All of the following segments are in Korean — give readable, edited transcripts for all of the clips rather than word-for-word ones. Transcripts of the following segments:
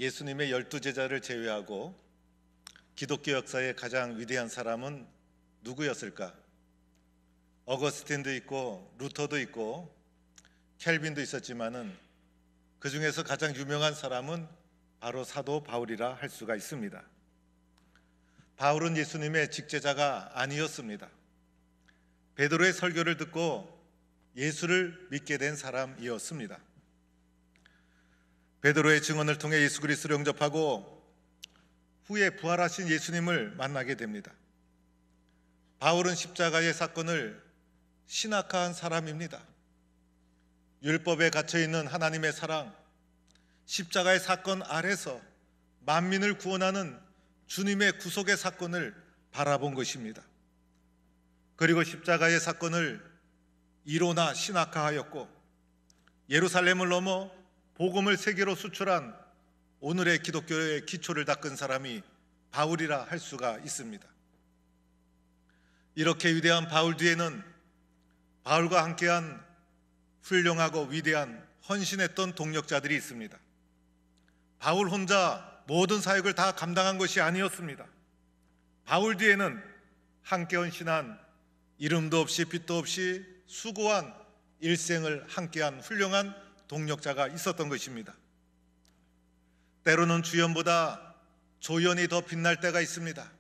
예수님의 12제자를 제외하고 기독교 역사의 가장 위대한 사람은 누구였을까? 어거스틴도 있고 루터도 있고 켈빈도 있었지만은 그 중에서 가장 유명한 사람은 바로 사도 바울이라 할 수가 있습니다. 바울은 예수님의 직제자가 아니었습니다. 베드로의 설교를 듣고 예수를 믿게 된 사람이었습니다. 베드로의 증언을 통해 예수 그리스도를 영접하고 후에 부활하신 예수님을 만나게 됩니다. 바울은 십자가의 사건을 신학화한 사람입니다. 율법에 갇혀있는 하나님의 사랑, 십자가의 사건 아래서 만민을 구원하는 주님의 구속의 사건을 바라본 것입니다. 그리고 십자가의 사건을 이론화 신학화하였고 예루살렘을 넘어 복음을 세계로 수출한 오늘의 기독교의 기초를 닦은 사람이 바울이라 할 수가 있습니다. 이렇게 위대한 바울 뒤에는 바울과 함께한 훌륭하고 위대한 헌신했던 동력자들이 있습니다. 바울 혼자 모든 사역을 다 감당한 것이 아니었습니다. 바울 뒤에는 함께 헌신한 이름도 없이 빛도 없이 수고한 일생을 함께한 훌륭한 동력자가 있었던 것입니다. 때로는 주연보다 조연이 더 빛날 때가 있습니다.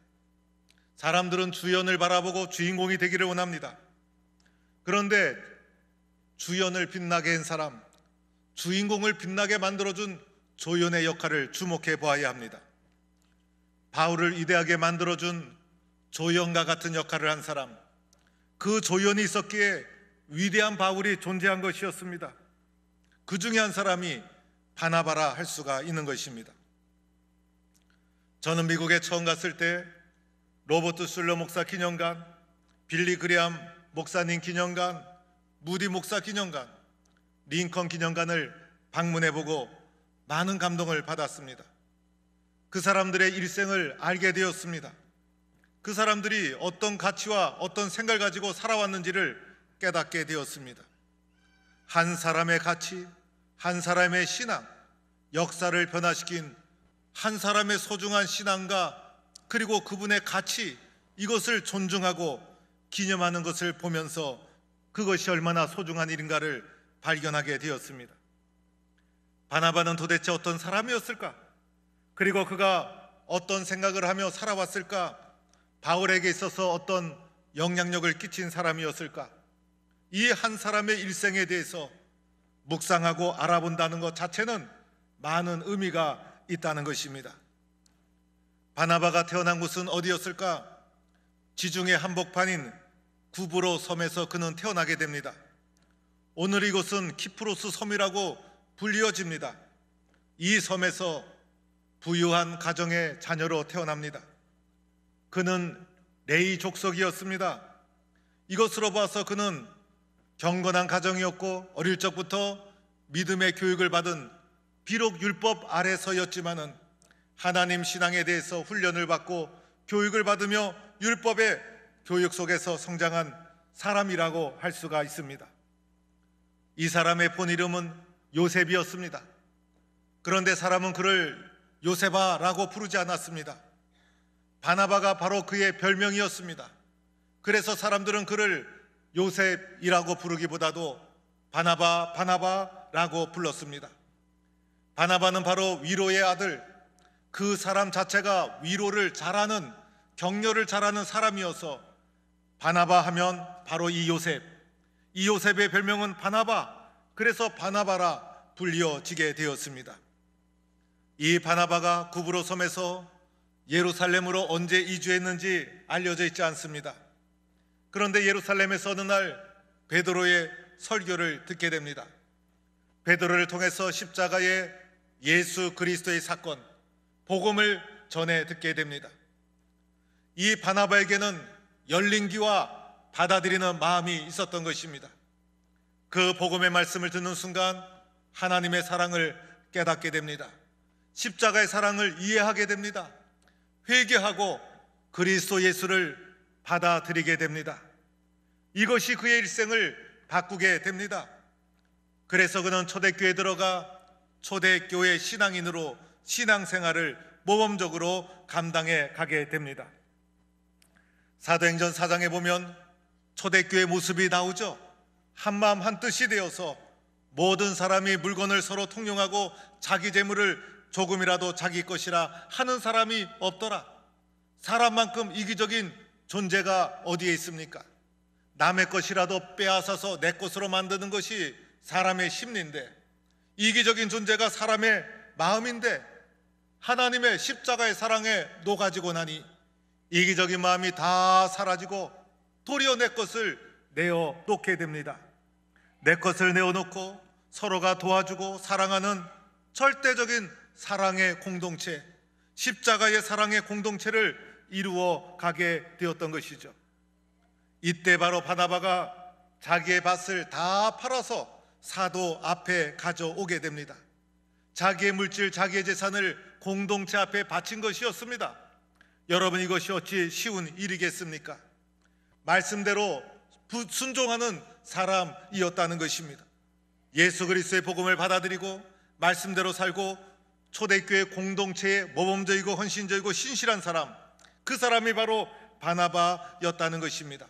사람들은 주연을 바라보고 주인공이 되기를 원합니다. 그런데 주연을 빛나게 한 사람, 주인공을 빛나게 만들어준 조연의 역할을 주목해 보아야 합니다. 바울을 위대하게 만들어준 조연과 같은 역할을 한 사람, 그 조연이 있었기에 위대한 바울이 존재한 것이었습니다. 그 중에 한 사람이 바나바라 할 수가 있는 것입니다. 저는 미국에 처음 갔을 때 로버트 슐러 목사 기념관, 빌리 그레암 목사님 기념관, 무디 목사 기념관, 링컨 기념관을 방문해보고 많은 감동을 받았습니다. 그 사람들의 일생을 알게 되었습니다. 그 사람들이 어떤 가치와 어떤 생각을 가지고 살아왔는지를 깨닫게 되었습니다. 한 사람의 가치, 한 사람의 신앙, 역사를 변화시킨 한 사람의 소중한 신앙과 그리고 그분의 가치, 이것을 존중하고 기념하는 것을 보면서 그것이 얼마나 소중한 일인가를 발견하게 되었습니다. 바나바는 도대체 어떤 사람이었을까? 그리고 그가 어떤 생각을 하며 살아왔을까? 바울에게 있어서 어떤 영향력을 끼친 사람이었을까? 이 한 사람의 일생에 대해서 묵상하고 알아본다는 것 자체는 많은 의미가 있다는 것입니다. 바나바가 태어난 곳은 어디였을까? 지중해 한복판인 구브로 섬에서 그는 태어나게 됩니다. 오늘 이곳은 키프로스 섬이라고 불리워집니다. 이 섬에서 부유한 가정의 자녀로 태어납니다. 그는 레위 족속이었습니다. 이것으로 봐서 그는 경건한 가정이었고 어릴 적부터 믿음의 교육을 받은, 비록 율법 아래서였지만은 하나님 신앙에 대해서 훈련을 받고 교육을 받으며 율법의 교육 속에서 성장한 사람이라고 할 수가 있습니다. 이 사람의 본 이름은 요셉이었습니다. 그런데 사람은 그를 요셉아라고 부르지 않았습니다. 바나바가 바로 그의 별명이었습니다. 그래서 사람들은 그를 요셉이라고 부르기보다도 바나바라고 불렀습니다. 바나바는 바로 위로의 아들, 그 사람 자체가 위로를 잘하는, 격려를 잘하는 사람이어서 바나바 하면 바로 이 요셉의 별명은 바나바, 그래서 바나바라 불리어지게 되었습니다. 이 바나바가 구브로 섬에서 예루살렘으로 언제 이주했는지 알려져 있지 않습니다. 그런데 예루살렘에서 어느 날 베드로의 설교를 듣게 됩니다. 베드로를 통해서 십자가의 예수 그리스도의 사건, 복음을 전해 듣게 됩니다. 이 바나바에게는 열린 귀와 받아들이는 마음이 있었던 것입니다. 그 복음의 말씀을 듣는 순간 하나님의 사랑을 깨닫게 됩니다. 십자가의 사랑을 이해하게 됩니다. 회개하고 그리스도 예수를 받아들이게 됩니다. 이것이 그의 일생을 바꾸게 됩니다. 그래서 그는 초대교회에 들어가 초대교회 신앙인으로 신앙생활을 모범적으로 감당해 가게 됩니다. 사도행전 4장에 보면 초대교회 모습이 나오죠. 한마음 한뜻이 되어서 모든 사람이 물건을 서로 통용하고 자기 재물을 조금이라도 자기 것이라 하는 사람이 없더라. 사람만큼 이기적인 존재가 어디에 있습니까? 남의 것이라도 빼앗아서 내 것으로 만드는 것이 사람의 심리인데, 이기적인 존재가 사람의 마음인데, 하나님의 십자가의 사랑에 녹아지고 나니 이기적인 마음이 다 사라지고 도리어 내 것을 내어놓게 됩니다. 내 것을 내어놓고 서로가 도와주고 사랑하는 절대적인 사랑의 공동체, 십자가의 사랑의 공동체를 이루어 가게 되었던 것이죠. 이때 바로 바나바가 자기의 밭을 다 팔아서 사도 앞에 가져오게 됩니다. 자기의 물질, 자기의 재산을 공동체 앞에 바친 것이었습니다. 여러분, 이것이 어찌 쉬운 일이겠습니까? 말씀대로 순종하는 사람이었다는 것입니다. 예수 그리스도의 복음을 받아들이고 말씀대로 살고 초대교회 공동체의 모범적이고 헌신적이고 신실한 사람, 그 사람이 바로 바나바였다는 것입니다.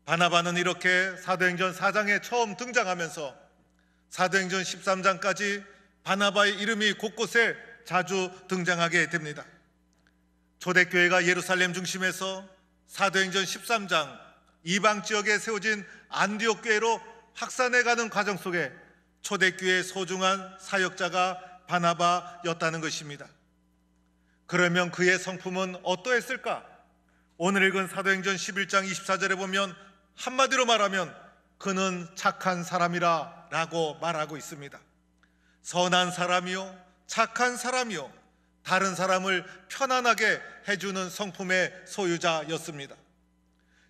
바나바는 이렇게 사도행전 4장에 처음 등장하면서 사도행전 13장까지 바나바의 이름이 곳곳에 자주 등장하게 됩니다. 초대교회가 예루살렘 중심에서 사도행전 13장 이방 지역에 세워진 안디옥 교회로 확산해가는 과정 속에 초대교회의 소중한 사역자가 바나바였다는 것입니다. 그러면 그의 성품은 어떠했을까? 오늘 읽은 사도행전 11장 24절에 보면 한마디로 말하면 그는 착한 사람이라 라고 말하고 있습니다. 선한 사람이요, 착한 사람이요, 다른 사람을 편안하게 해주는 성품의 소유자였습니다.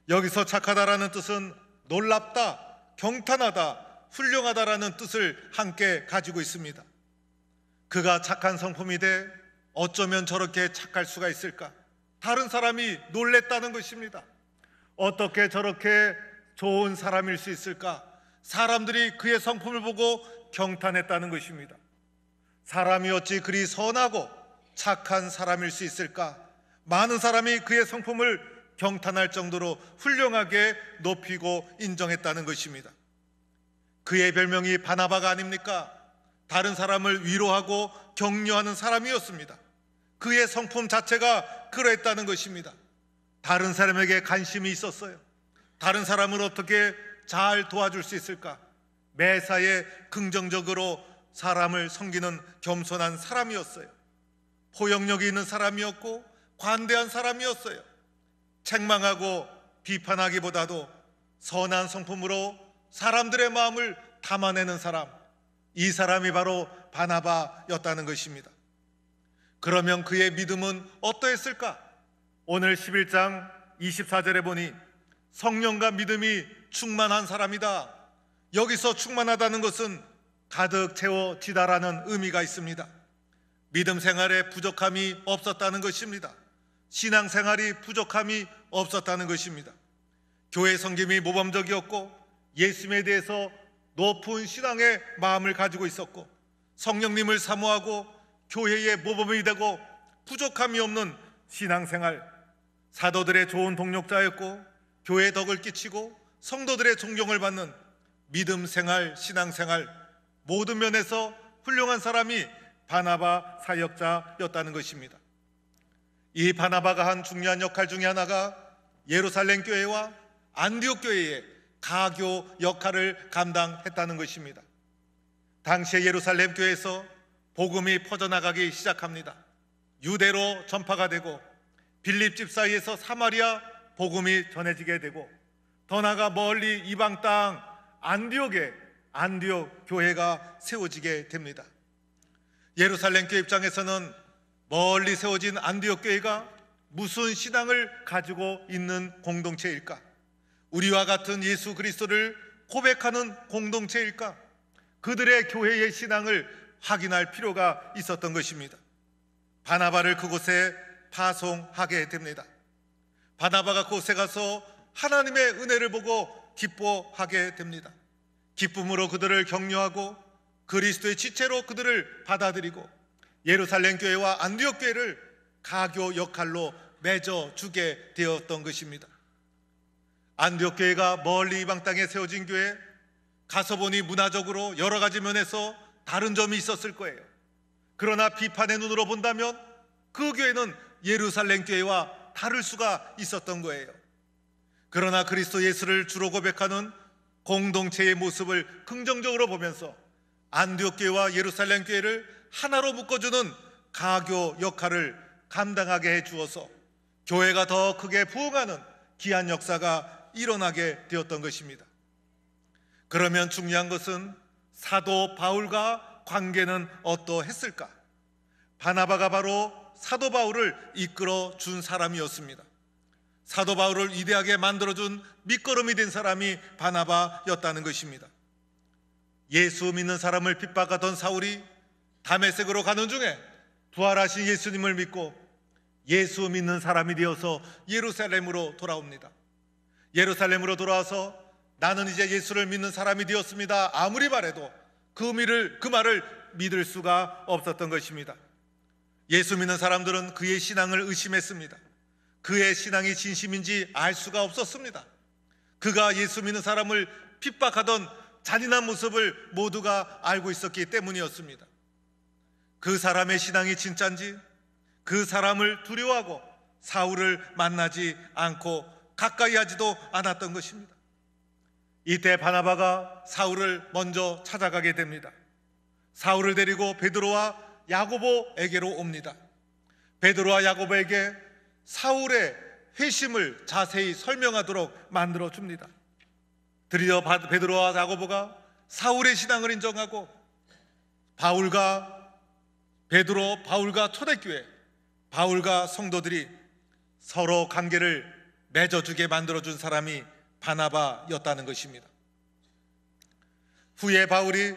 여기서 착하다라는 뜻은 놀랍다, 경탄하다, 훌륭하다라는 뜻을 함께 가지고 있습니다. 그가 착한 성품이 돼 어쩌면 저렇게 착할 수가 있을까? 다른 사람이 놀랬다는 것입니다. 어떻게 저렇게 좋은 사람일 수 있을까? 사람들이 그의 성품을 보고 경탄했다는 것입니다. 사람이 어찌 그리 선하고 착한 사람일 수 있을까? 많은 사람이 그의 성품을 경탄할 정도로 훌륭하게 높이고 인정했다는 것입니다. 그의 별명이 바나바가 아닙니까? 다른 사람을 위로하고 격려하는 사람이었습니다. 그의 성품 자체가 그러했다는 것입니다. 다른 사람에게 관심이 있었어요. 다른 사람을 어떻게 잘 도와줄 수 있을까? 매사에 긍정적으로 사람을 섬기는 겸손한 사람이었어요. 포용력이 있는 사람이었고 관대한 사람이었어요. 책망하고 비판하기보다도 선한 성품으로 사람들의 마음을 담아내는 사람, 이 사람이 바로 바나바였다는 것입니다. 그러면 그의 믿음은 어떠했을까? 오늘 11장 24절에 보니 성령과 믿음이 충만한 사람이다. 여기서 충만하다는 것은 가득 채워지다라는 의미가 있습니다. 믿음 생활에 부족함이 없었다는 것입니다. 신앙생활이 부족함이 없었다는 것입니다. 교회 섬김이 모범적이었고 예수님에 대해서 높은 신앙의 마음을 가지고 있었고 성령님을 사모하고 교회의 모범이 되고 부족함이 없는 신앙생활, 사도들의 좋은 동력자였고 교회의 덕을 끼치고 성도들의 존경을 받는 믿음 생활, 신앙생활 모든 면에서 훌륭한 사람이 바나바 사역자였다는 것입니다. 이 바나바가 한 중요한 역할 중에 하나가 예루살렘 교회와 안디옥 교회의 가교 역할을 감당했다는 것입니다. 당시의 예루살렘 교회에서 복음이 퍼져나가기 시작합니다. 유대로 전파가 되고 빌립집 사이에서 사마리아 복음이 전해지게 되고 더 나아가 멀리 이방 땅 안디옥에 안디옥 교회가 세워지게 됩니다. 예루살렘 교회 입장에서는 멀리 세워진 안디옥 교회가 무슨 신앙을 가지고 있는 공동체일까? 우리와 같은 예수 그리스도를 고백하는 공동체일까? 그들의 교회의 신앙을 확인할 필요가 있었던 것입니다. 바나바를 그곳에 파송하게 됩니다. 바나바가 그곳에 가서 하나님의 은혜를 보고 기뻐하게 됩니다. 기쁨으로 그들을 격려하고 그리스도의 지체로 그들을 받아들이고 예루살렘 교회와 안디옥 교회를 가교 역할로 맺어주게 되었던 것입니다. 안디옥 교회가 멀리 이방 땅에 세워진 교회, 가서 보니 문화적으로 여러 가지 면에서 다른 점이 있었을 거예요. 그러나 비판의 눈으로 본다면 그 교회는 예루살렘 교회와 다를 수가 있었던 거예요. 그러나 그리스도 예수를 주로 고백하는 공동체의 모습을 긍정적으로 보면서 안디옥 교회와 예루살렘 교회를 하나로 묶어주는 가교 역할을 감당하게 해주어서 교회가 더 크게 부흥하는 귀한 역사가 일어나게 되었던 것입니다. 그러면 중요한 것은 사도 바울과 관계는 어떠했을까? 바나바가 바로 사도 바울을 이끌어 준 사람이었습니다. 사도 바울을 위대하게 만들어준 밑거름이 된 사람이 바나바였다는 것입니다. 예수 믿는 사람을 핍박하던 사울이 다메섹으로 가는 중에 부활하신 예수님을 믿고 예수 믿는 사람이 되어서 예루살렘으로 돌아옵니다. 예루살렘으로 돌아와서 나는 이제 예수를 믿는 사람이 되었습니다, 아무리 말해도 그 말을 믿을 수가 없었던 것입니다. 예수 믿는 사람들은 그의 신앙을 의심했습니다. 그의 신앙이 진심인지 알 수가 없었습니다. 그가 예수 믿는 사람을 핍박하던 잔인한 모습을 모두가 알고 있었기 때문이었습니다. 그 사람의 신앙이 진짜인지, 그 사람을 두려워하고 사울을 만나지 않고 가까이 하지도 않았던 것입니다. 이때 바나바가 사울을 먼저 찾아가게 됩니다. 사울을 데리고 베드로와 야고보에게로 옵니다. 베드로와 야고보에게 사울의 회심을 자세히 설명하도록 만들어 줍니다. 드디어 베드로와 야고보가 사울의 신앙을 인정하고 베드로, 바울과 초대교회, 바울과 성도들이 서로 관계를 맺어주게 만들어준 사람이 바나바였다는 것입니다. 후에 바울이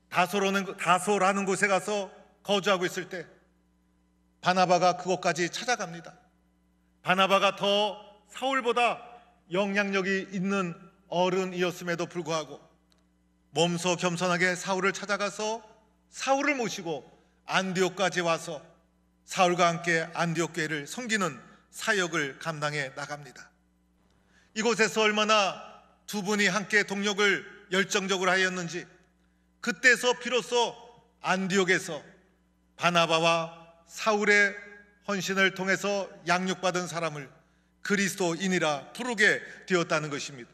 다소라는 곳에 가서 거주하고 있을 때 바나바가 그곳까지 찾아갑니다. 바나바가 더 사울보다 영향력이 있는 어른이었음에도 불구하고 몸소 겸손하게 사울을 찾아가서 사울을 모시고 안디옥까지 와서 사울과 함께 안디옥 교회를 섬기는 사역을 감당해 나갑니다. 이곳에서 얼마나 두 분이 함께 동력을 열정적으로 하였는지 그때서 비로소 안디옥에서 바나바와 사울의 헌신을 통해서 양육받은 사람을 그리스도인이라 부르게 되었다는 것입니다.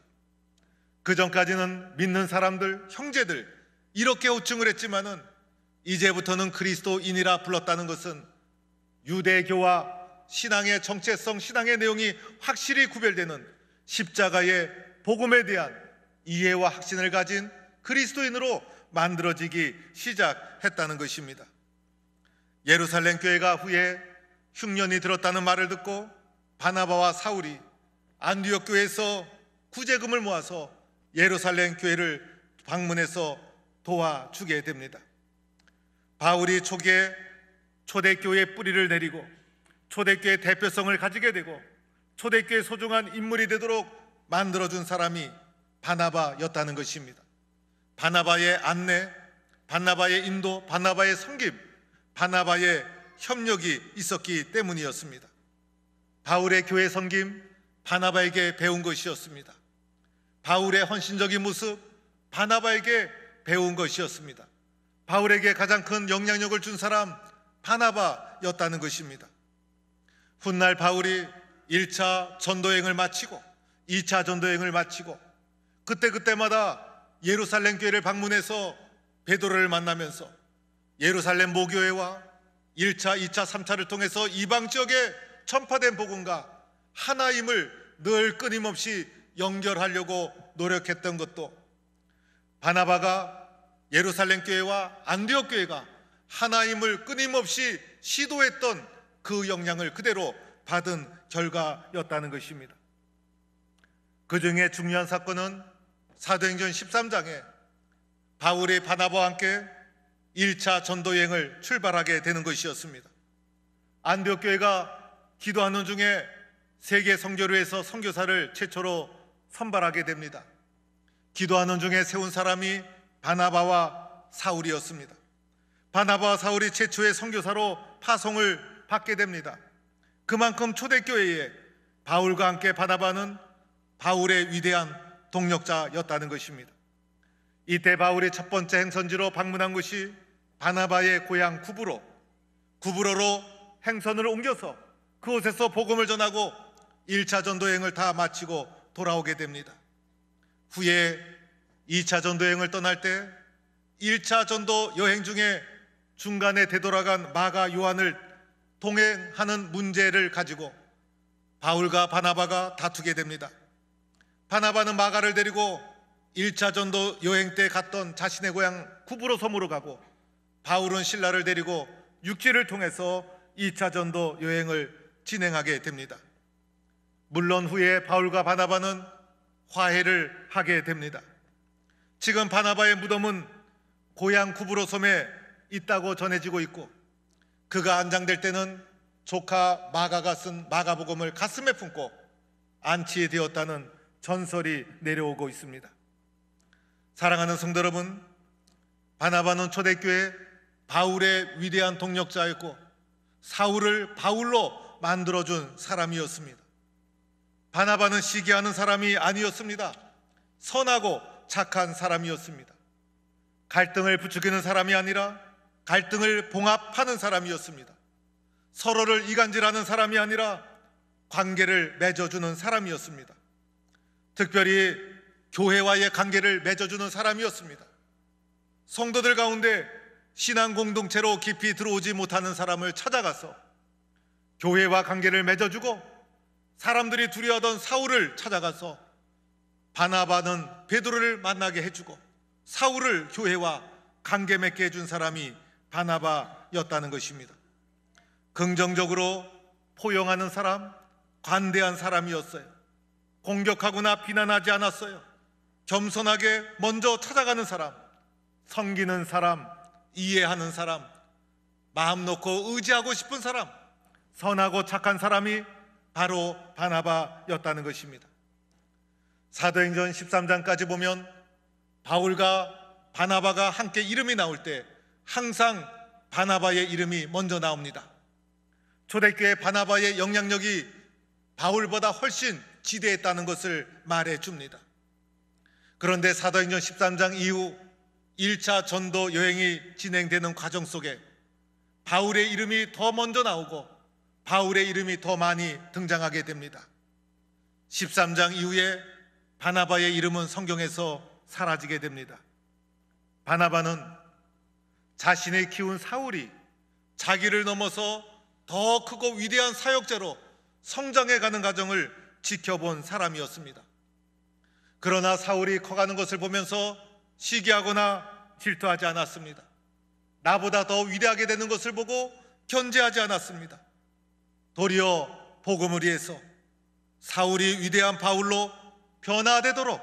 그 전까지는 믿는 사람들, 형제들 이렇게 호칭을 했지만은 이제부터는 그리스도인이라 불렀다는 것은 유대교와 신앙의 정체성, 신앙의 내용이 확실히 구별되는 십자가의 복음에 대한 이해와 확신을 가진 그리스도인으로 만들어지기 시작했다는 것입니다. 예루살렘 교회가 후에 흉년이 들었다는 말을 듣고 바나바와 사울이 안디옥 교회에서 구제금을 모아서 예루살렘 교회를 방문해서 도와주게 됩니다. 바울이 초기에 초대교회의 뿌리를 내리고 초대교회의 대표성을 가지게 되고 초대교회의 소중한 인물이 되도록 만들어준 사람이 바나바였다는 것입니다. 바나바의 안내, 바나바의 인도, 바나바의 섬김, 바나바의 협력이 있었기 때문이었습니다. 바울의 교회 섬김, 바나바에게 배운 것이었습니다. 바울의 헌신적인 모습, 바나바에게 배운 것이었습니다. 바울에게 가장 큰 영향력을 준 사람, 바나바였다는 것입니다. 훗날 바울이 1차 전도여행을 마치고 2차 전도여행을 마치고 그때마다 예루살렘 교회를 방문해서 베드로를 만나면서 예루살렘 모교회와 1차, 2차, 3차를 통해서 이방 지역에 전파된 복음과 하나임을 늘 끊임없이 연결하려고 노력했던 것도 바나바가 예루살렘 교회와 안디옥 교회가 하나임을 끊임없이 시도했던 그 영향을 그대로 받은 결과였다는 것입니다. 그 중에 중요한 사건은 사도행전 13장에 바울이 바나바와 함께 1차 전도여행을 출발하게 되는 것이었습니다. 안디옥 교회가 기도하는 중에 세계 선교회에서 선교사를 최초로 선발하게 됩니다. 기도하는 중에 세운 사람이 바나바와 사울이었습니다. 바나바와 사울이 최초의 선교사로 파송을 받게 됩니다. 그만큼 초대교회에 바울과 함께 바나바는 바울의 위대한 동력자였다는 것입니다. 이때 바울이 첫 번째 행선지로 방문한 곳이 바나바의 고향 구브로로 행선을 옮겨서 그곳에서 복음을 전하고 1차 전도 여행을 다 마치고 돌아오게 됩니다. 후에 2차 전도 여행을 떠날 때 1차 전도 여행 중에 중간에 되돌아간 마가 요한을 동행하는 문제를 가지고 바울과 바나바가 다투게 됩니다. 바나바는 마가를 데리고 1차 전도 여행 때 갔던 자신의 고향 구브로 섬으로 가고, 바울은 신라를 데리고 육지를 통해서 2차 전도 여행을 진행하게 됩니다. 물론 후에 바울과 바나바는 화해를 하게 됩니다. 지금 바나바의 무덤은 고향 구브로 섬에 있다고 전해지고 있고, 그가 안장될 때는 조카 마가가 쓴 마가복음을 가슴에 품고 안치되었다는 전설이 내려오고 있습니다. 사랑하는 성도 여러분, 바나바는 초대교회 바울의 위대한 동력자였고 사울을 바울로 만들어준 사람이었습니다. 바나바는 시기하는 사람이 아니었습니다. 선하고 착한 사람이었습니다. 갈등을 부추기는 사람이 아니라 갈등을 봉합하는 사람이었습니다. 서로를 이간질하는 사람이 아니라 관계를 맺어주는 사람이었습니다. 특별히 교회와의 관계를 맺어주는 사람이었습니다. 성도들 가운데 신앙 공동체로 깊이 들어오지 못하는 사람을 찾아가서 교회와 관계를 맺어주고, 사람들이 두려워하던 사울을 찾아가서 바나바는 베드로를 만나게 해주고 사울을 교회와 관계 맺게 해준 사람이 바나바였다는 것입니다. 긍정적으로 포용하는 사람, 관대한 사람이었어요. 공격하거나 비난하지 않았어요. 겸손하게 먼저 찾아가는 사람, 섬기는 사람, 이해하는 사람, 마음 놓고 의지하고 싶은 사람, 선하고 착한 사람이 바로 바나바였다는 것입니다. 사도행전 13장까지 보면 바울과 바나바가 함께 이름이 나올 때 항상 바나바의 이름이 먼저 나옵니다. 초대교회 바나바의 영향력이 바울보다 훨씬 지대했다는 것을 말해 줍니다. 그런데 사도행전 13장 이후 1차 전도 여행이 진행되는 과정 속에 바울의 이름이 더 먼저 나오고 바울의 이름이 더 많이 등장하게 됩니다. 13장 이후에 바나바의 이름은 성경에서 사라지게 됩니다. 바나바는 자신이 키운 사울이 자기를 넘어서 더 크고 위대한 사역자로 성장해가는 과정을 지켜본 사람이었습니다. 그러나 사울이 커가는 것을 보면서 시기하거나 질투하지 않았습니다. 나보다 더 위대하게 되는 것을 보고 견제하지 않았습니다. 도리어 복음을 위해서 사울이 위대한 바울로 변화되도록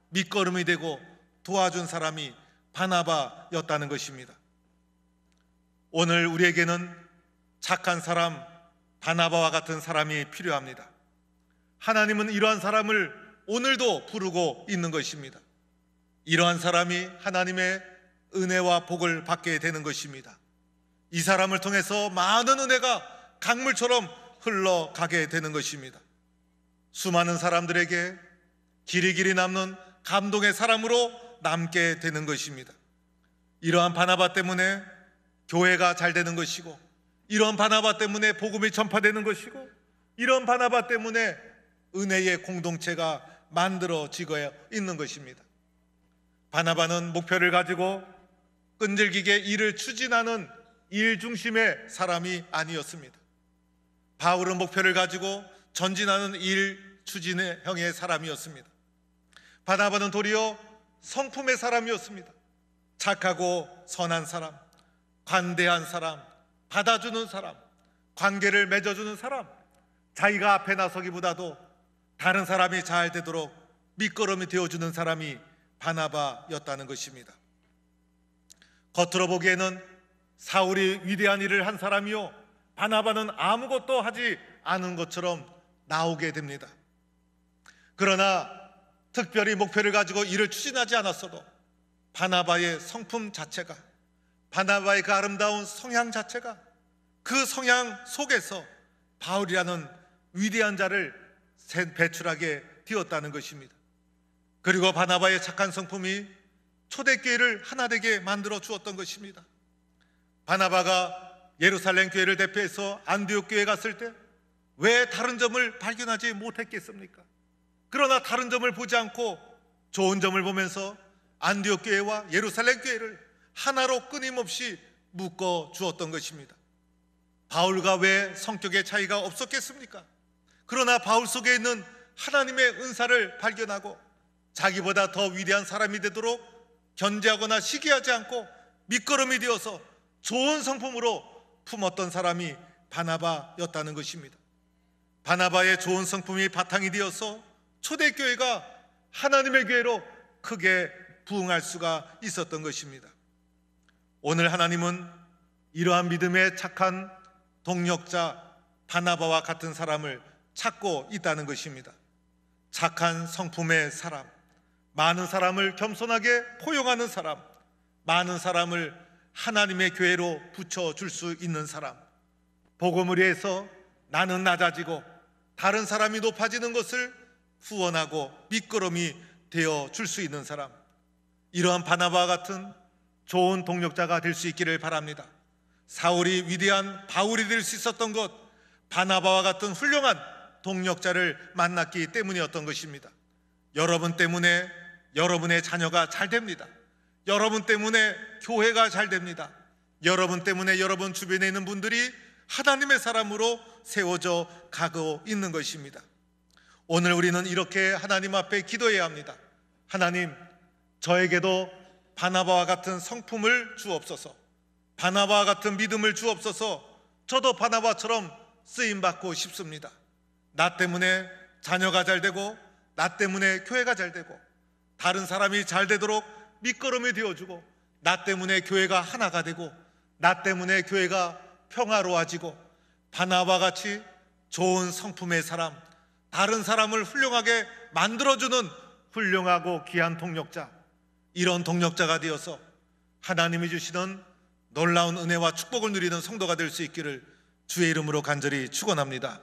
밑거름이 되고 도와준 사람이 바나바였다는 것입니다. 오늘 우리에게는 착한 사람, 바나바와 같은 사람이 필요합니다. 하나님은 이러한 사람을 오늘도 부르고 있는 것입니다. 이러한 사람이 하나님의 은혜와 복을 받게 되는 것입니다. 이 사람을 통해서 많은 은혜가 강물처럼 흘러가게 되는 것입니다. 수많은 사람들에게 길이 남는 감동의 사람으로 남게 되는 것입니다. 이러한 바나바 때문에 교회가 잘 되는 것이고, 이런 바나바 때문에 복음이 전파되는 것이고, 이런 바나바 때문에 은혜의 공동체가 만들어지고 있는 것입니다. 바나바는 목표를 가지고 끈질기게 일을 추진하는 일 중심의 사람이 아니었습니다. 바울은 목표를 가지고 전진하는 일 추진형의 사람이었습니다. 바나바는 도리어 성품의 사람이었습니다. 착하고 선한 사람, 관대한 사람, 받아주는 사람, 관계를 맺어주는 사람, 자기가 앞에 나서기보다도 다른 사람이 잘 되도록 밑거름이 되어주는 사람이 바나바였다는 것입니다. 겉으로 보기에는 사울이 위대한 일을 한 사람이요, 바나바는 아무것도 하지 않은 것처럼 나오게 됩니다. 그러나 특별히 목표를 가지고 일을 추진하지 않았어도 바나바의 성품 자체가, 바나바의 그 아름다운 성향 자체가 그 성향 속에서 바울이라는 위대한 자를 배출하게 되었다는 것입니다. 그리고 바나바의 착한 성품이 초대교회를 하나 되게 만들어 주었던 것입니다. 바나바가 예루살렘 교회를 대표해서 안디옥 교회에 갔을 때 왜 다른 점을 발견하지 못했겠습니까? 그러나 다른 점을 보지 않고 좋은 점을 보면서 안디옥 교회와 예루살렘 교회를 하나로 끊임없이 묶어 주었던 것입니다. 바울과 왜 성격의 차이가 없었겠습니까? 그러나 바울 속에 있는 하나님의 은사를 발견하고 자기보다 더 위대한 사람이 되도록 견제하거나 시기하지 않고 밑거름이 되어서 좋은 성품으로 품었던 사람이 바나바였다는 것입니다. 바나바의 좋은 성품이 바탕이 되어서 초대교회가 하나님의 교회로 크게 부흥할 수가 있었던 것입니다. 오늘 하나님은 이러한 믿음의 착한 동력자 바나바와 같은 사람을 찾고 있다는 것입니다. 착한 성품의 사람, 많은 사람을 겸손하게 포용하는 사람, 많은 사람을 하나님의 교회로 붙여줄 수 있는 사람, 복음을 위해서 나는 낮아지고 다른 사람이 높아지는 것을 후원하고 밑거름이 되어줄 수 있는 사람, 이러한 바나바와 같은 좋은 동력자가 될 수 있기를 바랍니다. 사울이 위대한 바울이 될 수 있었던 것, 바나바와 같은 훌륭한 동력자를 만났기 때문이었던 것입니다. 여러분 때문에 여러분의 자녀가 잘 됩니다. 여러분 때문에 교회가 잘 됩니다. 여러분 때문에 여러분 주변에 있는 분들이 하나님의 사람으로 세워져 가고 있는 것입니다. 오늘 우리는 이렇게 하나님 앞에 기도해야 합니다. 하나님, 저에게도 바나바와 같은 성품을 주옵소서, 바나바와 같은 믿음을 주옵소서. 저도 바나바처럼 쓰임받고 싶습니다. 나 때문에 자녀가 잘 되고, 나 때문에 교회가 잘 되고, 다른 사람이 잘 되도록 밑거름이 되어주고, 나 때문에 교회가 하나가 되고, 나 때문에 교회가 평화로워지고, 바나바같이 좋은 성품의 사람, 다른 사람을 훌륭하게 만들어주는 훌륭하고 귀한 동력자, 이런 동력자가 되어서 하나님이 주시는 놀라운 은혜와 축복을 누리는 성도가 될 수 있기를 주의 이름으로 간절히 축원합니다.